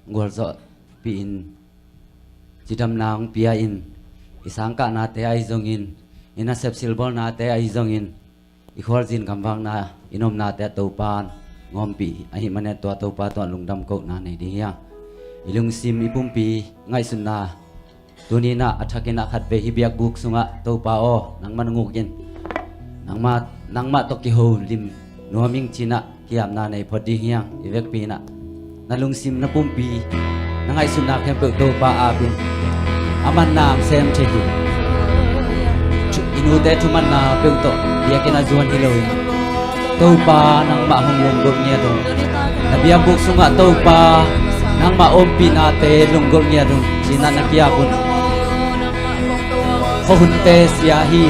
ngol zo pin chidam nang pia in isang ka na te ai zong in ina sep silbol na te ai zong in ikhol jin kamwang na inom na te to pan ngom pi ai mane to pa to lungdam ko na nei di ya ilung sim ipumpi ngai sun na tuni na athakina khat ve hi biak buk sunga to pa o nang man ngukin nang ma to ki ho lim nuaming china kiam na nei phodi hiang ivek pi na nalung sim na pumpi nangai sun na khem pe to pa a bin aman nam sem che hi inu te thuman na pe to biakina zuan hiloi to pa nang ma hong long gom nya do na biak buk sunga to pa nang ma om pi na te lung gom nya do china na kia bun hun te sia hi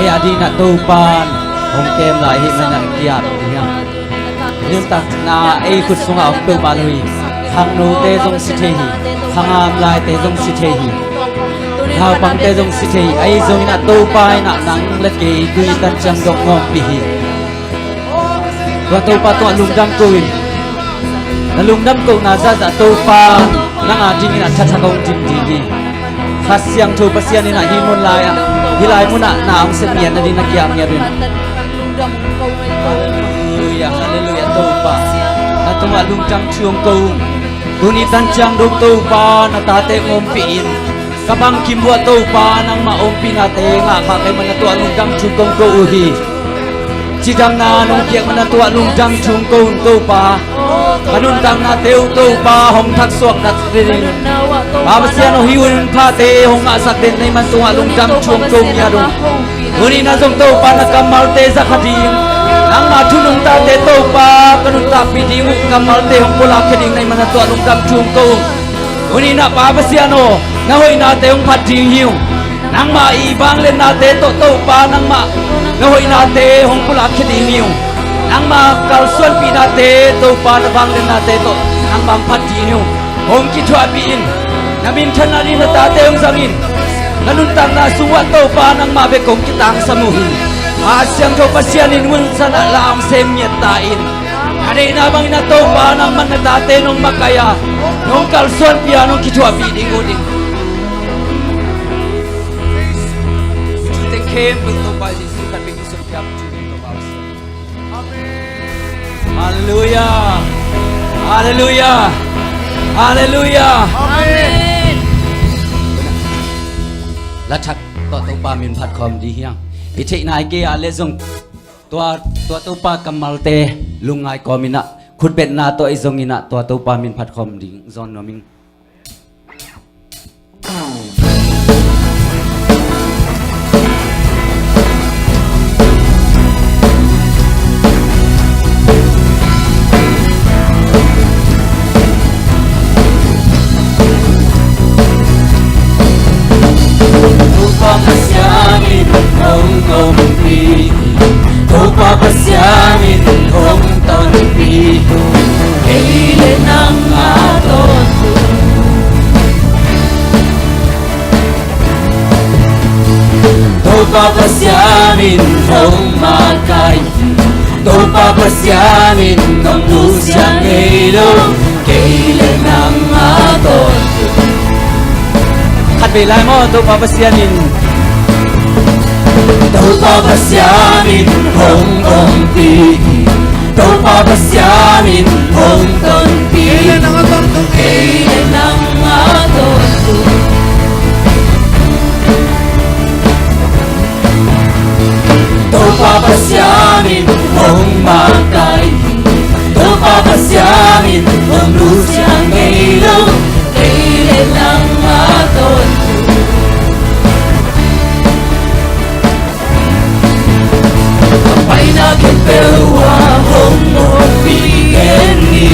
e adina to pan hong kem lai hi na kia hiang lim tak na e khut sunga om pe ba lui hang no te jong si the hi hang am lai te jong si the hi hao pang te jong si the hi ai jong na to pai na nang le ke tui tan chang dong ngom pi hi wa to pa to lung dam ko in na lung dam ko na za za to pa nang a ding na cha cha kong jing ji hi khas siang thu pasian ni na hi mun lai a hi lai mun na ang se mian na din na kiam nya din hallelujah hallelujah to pa na to ma lung chang chuông ko tu ni tan chang dong to pa na ta te ngom pi in kabang kim bua to pa nang ma om pi na te nga kha kai man na to lung dam chu kong ko hi chi dam na nong kiek man na to lung dam chung ko to pa kanun tang na teu to pa hong thak suak na rin pa sia no hiun pha te hong a sak den nei man to lung dam chung ko nya do uni na jong to pa na kamal te za khadim nang ma thu nung ta te to pa kanun ta pi di mu kamal te hong pola kheding nei man to lung dam chung ko uni na pa sia no na hoi na te hong phat ding hiu nang ma i bang len na te to pa nang ma na hoi na te hong pola kheding hiu nang ma kal suan pi na te to pa na bang len na te to nang bang phat di hiu hong ki thwa pi in na min than na ri na ta te hong sang in nanun tang na suwa to pa nang ma be kong ki tang samuhin a siang to pa sian in mun sana lam sem nyet ta in ade na bang na to pa nang man na ta te nong makaya nong kal suan pi anong ki thwa pi ding oding te kem bu to pa ji su kan be ki su kyam chu to pa hallelujah hallelujah hallelujah amen la thak to pa min phat khom di hiang i thei nai ke a le jong to pa kamal te lungai komina khut bet na to i jong ina to pa min phat khom ding zon no ming Pasiamin hong om pi Topa pasiamin hong ton pi Keile nang aton Topa pasiamin hong makai Topa pasiamin hong lusyang ilo Keile nang aton khát về lại mò tôi pa pasianin Tâu pa pasiamin hong om pi Tâu pa pasiamin hong ton pi Keile nang aton Tâu pa pasiamin hong makai Tâu pa pasiamin hong lusyang ilo Keile nang aton Paina ke pewa hong om pi keni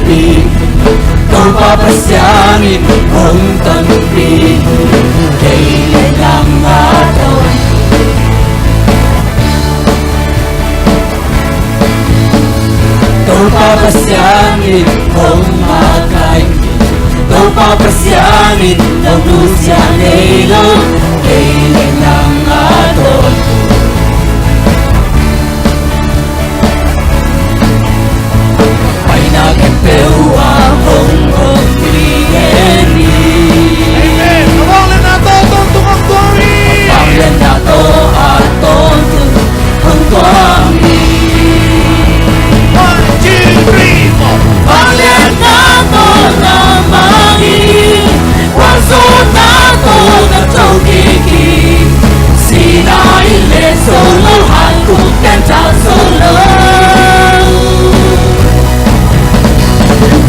pi Tô pa pasyanin kung tanpi Kailan lang aton Tô pa pasyanin kung makain Tô pa pasyanin kung lusya nilo Kailan lang aton Pewa Hong Kong Pilieni Amen. Kawangan na to, tungtong glory. Panglan na to aton Hong Kong 1, 2, 3, 4. Panglan na to na mangi Wazo na to na tokiki Sina ile solo hanku kenta solo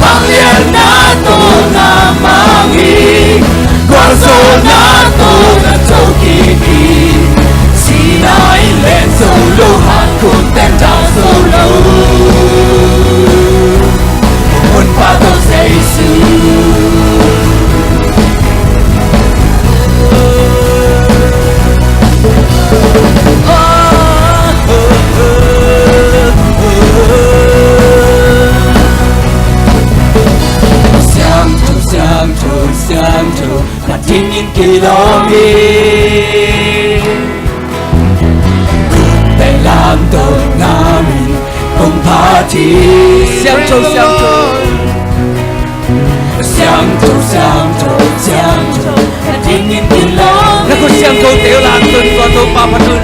Panglan nato na mangi Guarzo nato na tokiki Sinai len solo han contenta solo Un pato sa Jesus Siang tu patingin kilomi Dalam to namin kung pati Siang tu Siang tu patingin kilomi Naku siang tu teo lang tun ko tu pa patun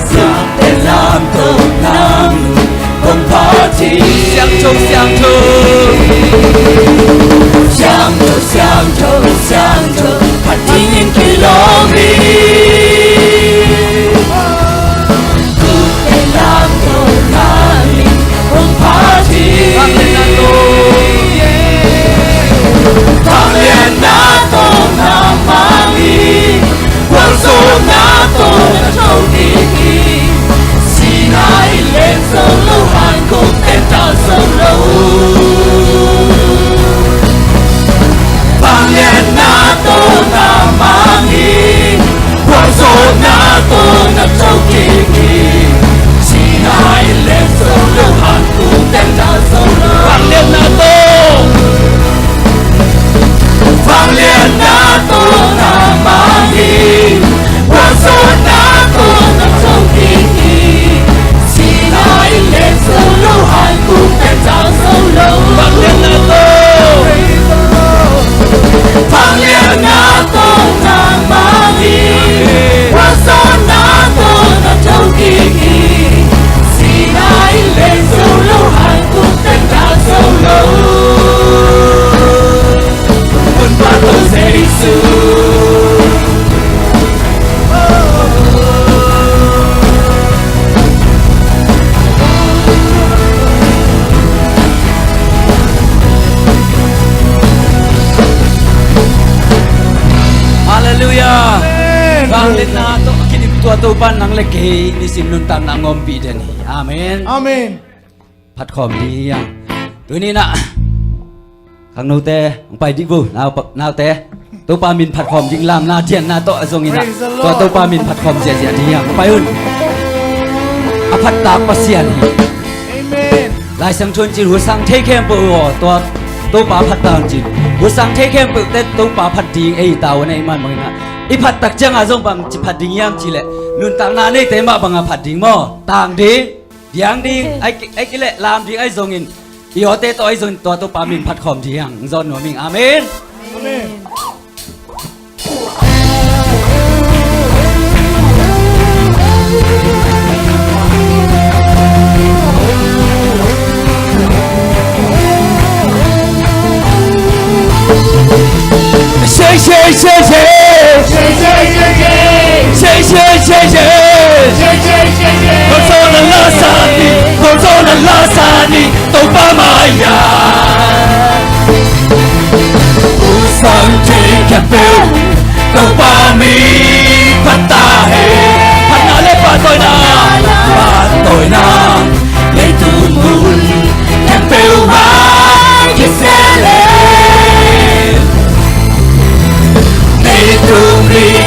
Siang dalam to namin kung pati Siang tu Siang tu patingin kilomi Dalam to namin kung pati Panglan nato na mangi Guarzo nato na tokiki Sinai len solo han contenta solo Panglan nato na mangi Guarzo nato na tokiki Sinai len solo han contenta solo Panglan na to Panglan nato na mangi Guarzo nato na tokiki Sinai len solo han contenta solo Panglan na to Panglan nato na mangi Guarzo nato na tokiki Sinai len solo han contenta solo Un pato sa Jesus Hallelujah Panglan na to kinip tu pan nang leke ni simnun tan nang ngompi den Amen Amen. พัดคอมดียังตัวนี้นะข้างโนเตงไปดิบูนาวเตตัวปามินผัดคอมยิงลามนาเทียนนาโตะทรงนี้นะตัวปามินผัดคอมเสียดียังไปอุ่นอภัตตาปัสเซียน Amen. ลายสังชนจิหัวสังเทแคมปูตัวปาผัดตางจินหัวสังเทแคมปูแต่ตัวปาผัดดิงไอตาวในมันมึงนะอีผัดตักจังอาจงบังจิผัดดิงยามจิเละนุนต่างนาในเตมาบังอาผัดดิงหม้อต่างดิyang ding ai kile lam ding ai zongin iote to ai zong to pamin phat khom diang zon no ming amen Amen. Say Hosanna lasani topa maya Usang kapel topa mi patahe Panale patoy na le tumul kapel ma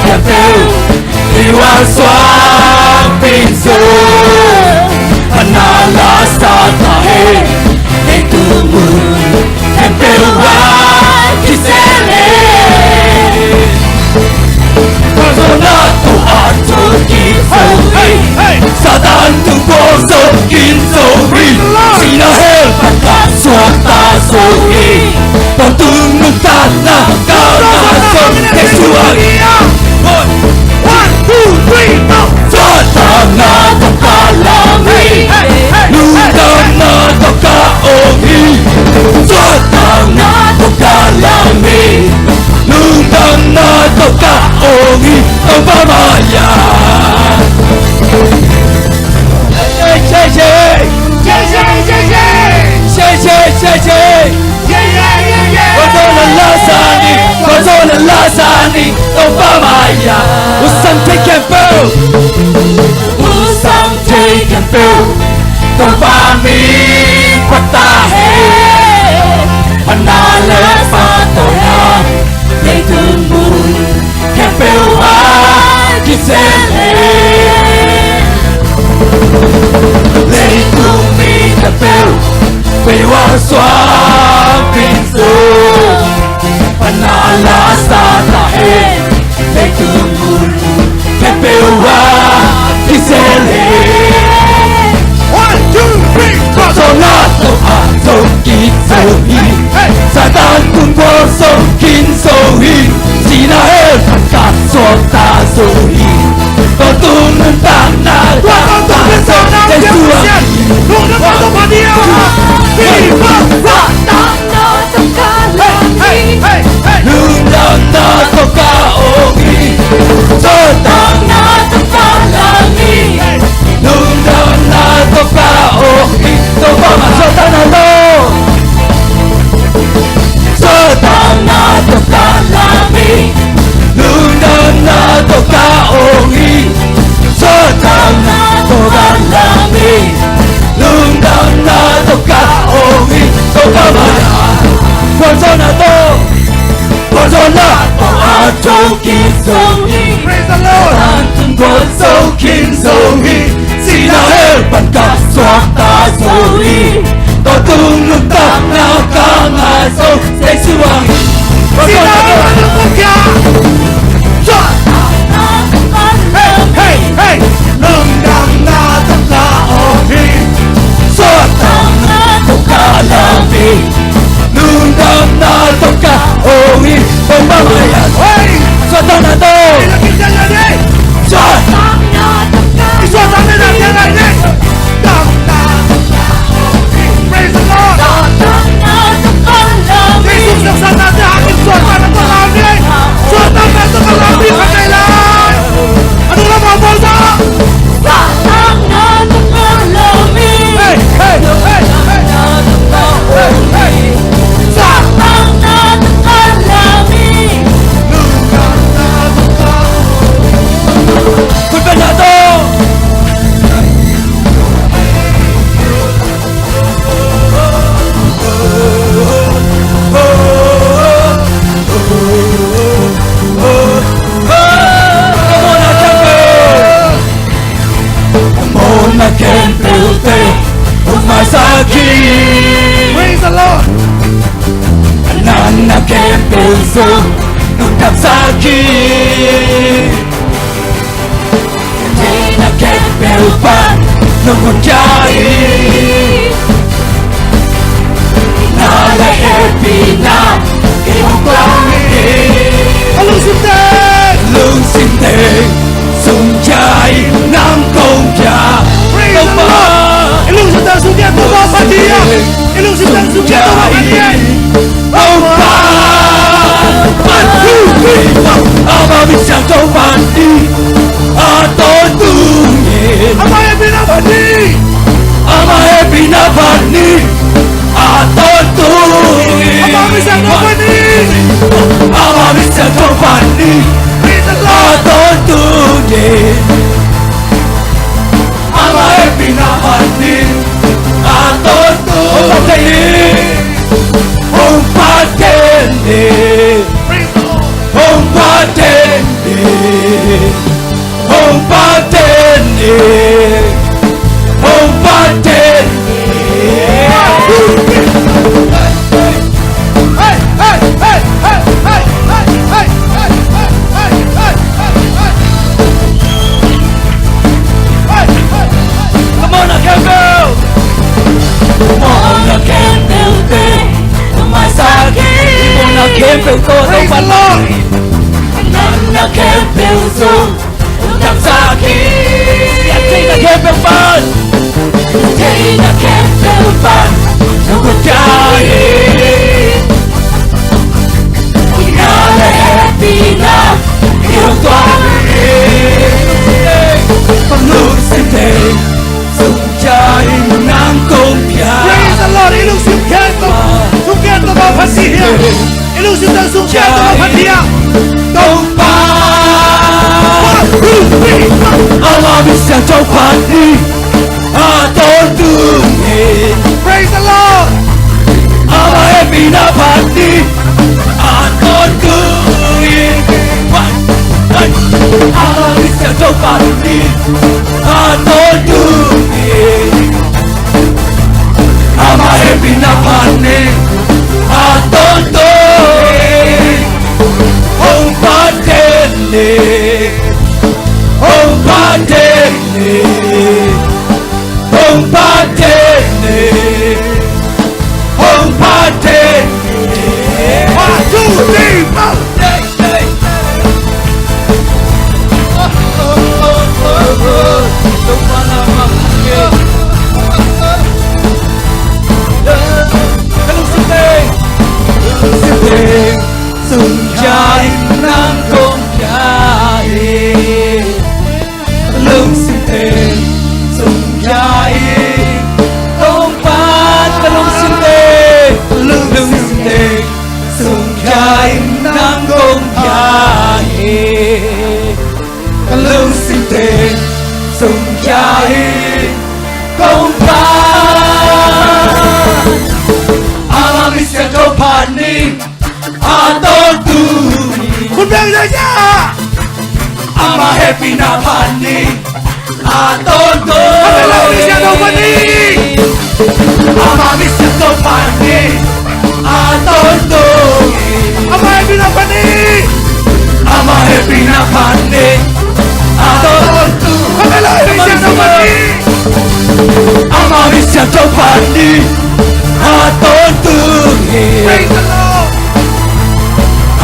kèm theo thì hoa xoang pin sương Hana la sa tahe Hei tumun kèm theo hoa kisele Kazona tu ato kinsohi Satan tu boso kinsohi Sina hel pakat suata sohi Tontung nutana kau Kesuagi 1, 2, 3, now. Suatana tokalami Lutana tokaohi Suatana tokalami Lutana tokaohi Obamaya Kazona lasani Obamaya Usang take and fill Usang take and fill Obami patahe Manala patoya They tumbun Can fill kisele They tumi the fill We were swapping soon Panala sa tahe May tumun Kepewa Kisele 1, 2, 3, go. Sonato ato kinsohi Satan kung boso kinsohi Sinahel kakasota sohi Totungan tanah Praise the Lord. Boso kinsohi Sinahel pagkat swakta sohi Totungan tanah kangaso Sesuangi Hey, hey. Nungdang na takaohi. Tokalami Nundang na tokaohi Pamamayan Hey, Swata na to nakita niya din. Swata Isuwatan na natin natin. Praise the Lord. Jesus, nagsan natin aking suwatan na kalami. Suwatan na ito kalami kakailan. Ano lang mga bolsa? Hey, hey, hey, hey. Hey, hey. Punta na to Mona kempelte Umasaki Praise the Lord. Nana kempelso Nukapsaki Tina kempelpan Nukujai Nala epina Imuklami Alusintin. Lusinte Sungjai Nang kongja Praise the Lord. Ilusintin sunya tumapan dia. Ilusintin sunya tumapan dia. Opa Ama bisa kau mandi Atau tungin Apa yang binabadi? Ama binabani Atau tungin Apa bisa kau mandi? Ama bisa kau mandi Praise the Lord. Atau tungin Ama binabani Atau tungin Opa tende Praise the Lord. Opa tende kem bèo to tàu Praise pan the Lord. na kem bèo sung đam sa khi ya thấy là kem bèo pan thấy na kem bèo pan trong cuộc đời na là happy na yêu toàn con lúc xin thề dùng trái nắng công Praise the Lord. Ilusip kento. Sukento ba pasia. Ilusip dan sukento ba pasia. công ba 1, 2, 3. Allah bisa coba di atau dunia Praise the Lord. Allah happy na pati atau dunia Allah bisa coba di atau dunia Allah happy na pati atau dunia Ông Padene Ông Padene Ông Padene Ông Padene 1, 2, 3, 4. Sung trái nắng công trái lưng xin thề sung trái công phát ta lưng xin thề lưng xin thề sung trái nắng công trái lưng xin thề sung trái công phát Allah bisa kau panik atau duniaคุณเบลเลยจ้า ama happy na panik atau Kamela Indonesia daw dunia panik. ama bisa kau panik atau dunia Ama happy na panik. ama happy na panik atau dunia Kamela Indonesia daw panik. ama bisa kau panik atau dunia Praise the Lord.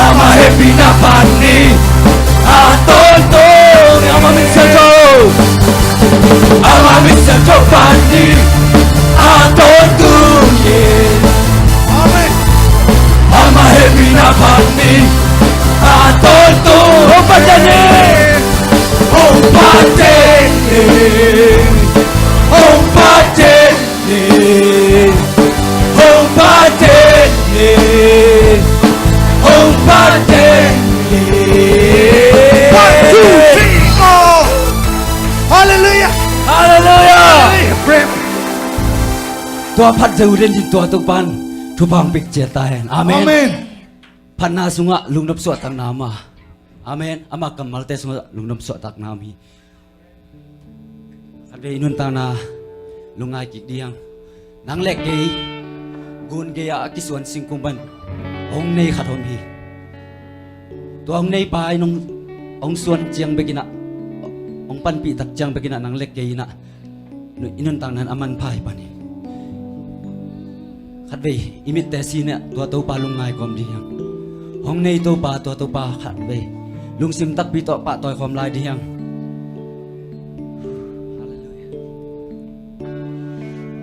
ama happy na panik atau dunia ama bisa kau panik atau dunia Amen. ama happy na panik atau dunia oh padane oh padane oh padane oh padane oh padane 1, 2, 3, go. Hallelujah. hallelujah Hallelujah. Pray. ตัวพัดจะเรียนจินตัวตุปันทุบังปิกเจตายอาเมน Amen. พันนาสุงะลุงนับสวดตักนามาอาเมนอามากัมมัลเตสุงะลุงนับสวดตักนามีขัดเวนุนตานาลุงไงกิกเดียงนางเล็กเกยกุนเกียกิสวนสิงคุมบันองในขัดหอมีตัวองในปลายนงองส่วนเจียงไปกินะองปันปีตักเจียงไปกินะนางเล็กเกยนะอินุนตานั้นอามันพายปานีขัดเวอิมิตแต่ซีเนี่ยตัวเต้าปลาลุงไงกอมดียังห้องในเต้าปลาตัวเต้าปลาขัดเวลุงซิมตักปีต่อปะต่อยความลายดียัง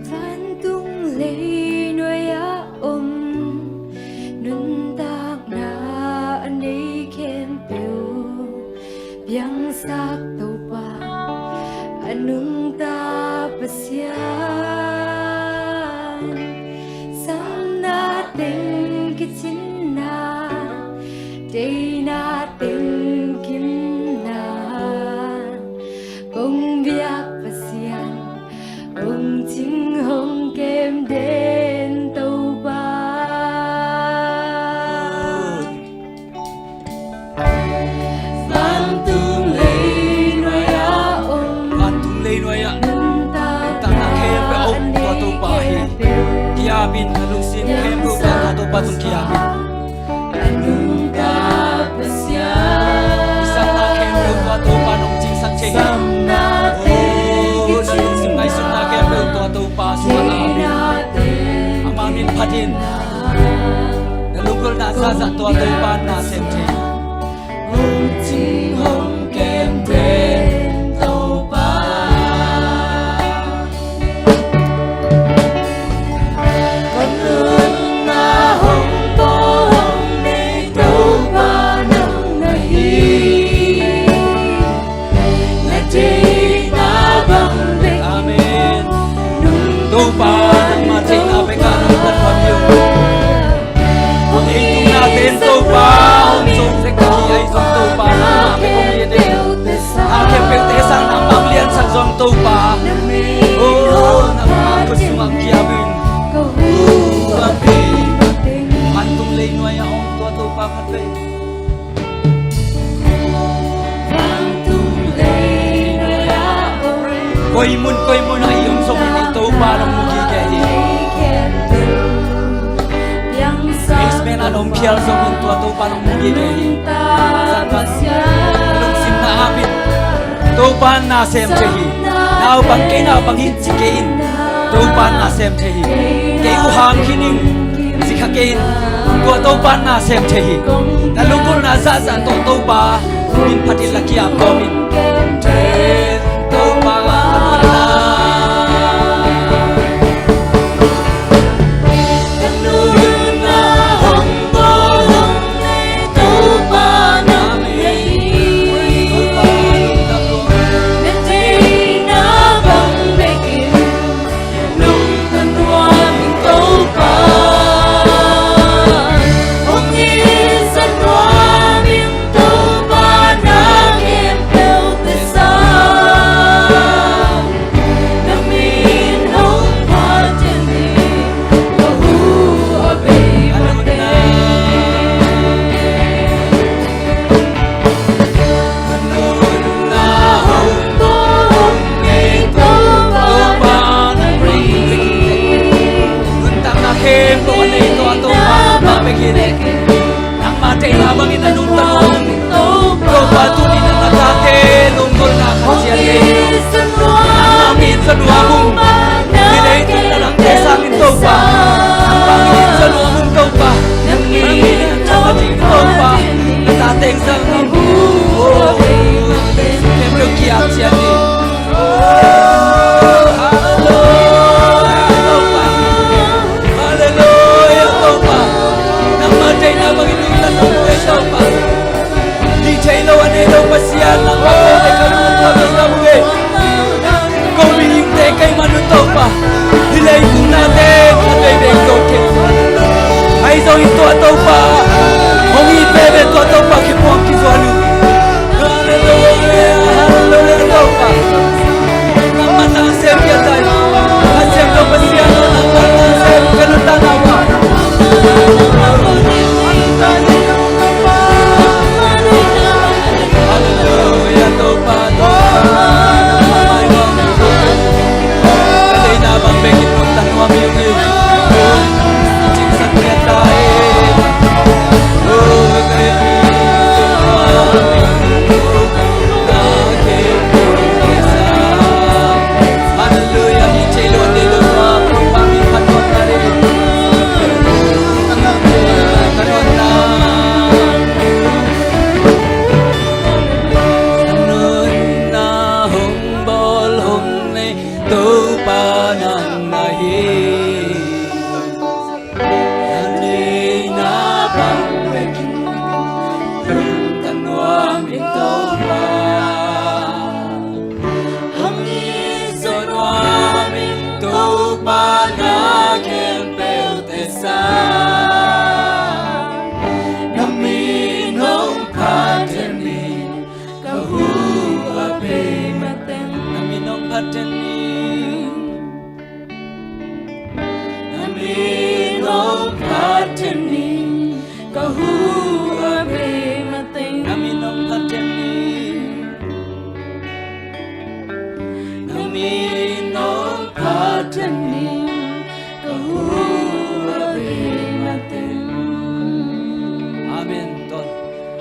Phan tung lấy nuôi á ôm nun tak na anh ấy khen biểu biang sak tàu pa anung ta pasian sam na tình cái chín na đây na tình kim na công việc pasian ông chính hồng kem đến tàu ba phan tung lấy nuôi á ông Phan tung lấy nuôi á nâng ta ta na khem pe ông tua tu pa hi kia bin lung sim khem ru ta tu pa tung kia bin anung ta pasian sa ta khem ru tua tu pa nong jing sak che sam na tình oh lung sim ngai sun na khem ru tua tu pa su na bin ama min phatin na lung kol na na sa sa tua tu pa na sem che hồng chính hồng kèm đến tàu ba con luôn na hồng bó hồng để tàu ba nâng này là chỉ ta bằng lịch amen tu pa nang ma che na pe ka nang tan pa yu Hãy subscribe cho kênh Ghiền Mì Gõ để không bỏ Tupan na sem chehi, nào bằng cái nào bằng hít chỉ cái in, tupan na sem chehi, cái u hàng kining, chỉ khắc cái in, tua tupan na sem chehi, na lungkul na sa sa tupa, min pati laki apa min, tupa na.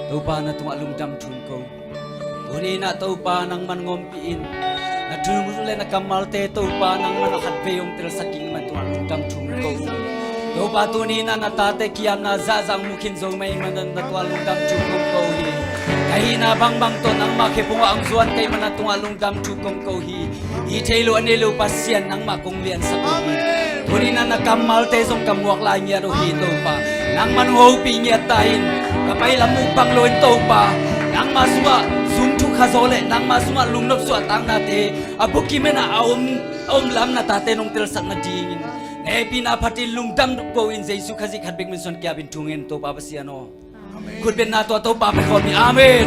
Tupa na tung alum dam chun ko. Uni na tupa nang man ngompiin. Na tumule na kamalte tupa nang manahat beyong tel saking man tung alum dam chun ko. to pa tu ni na natate kiam na za zang mukin zo mai manan na tua lungdam chukong ko hi kahina bang to nang makipunga ang zuan kay man tua lungdam chukong ko hi i thelo anelo pasien nang makong lian sa ko hi tuni na nakamal te song kamuak la nya ro hi to pa nang man ho pi nya tain kapay lamu pang loin to pa nang maswa sum thu khazole nang maswa lungnop swa tang na te abuki mena om lam na tate nong tel sat na dingin ne pina phati lungdam ko in jesu khaji khatbek min son kya bin tungen to pa pasiano khut ben na to pa pe khom amen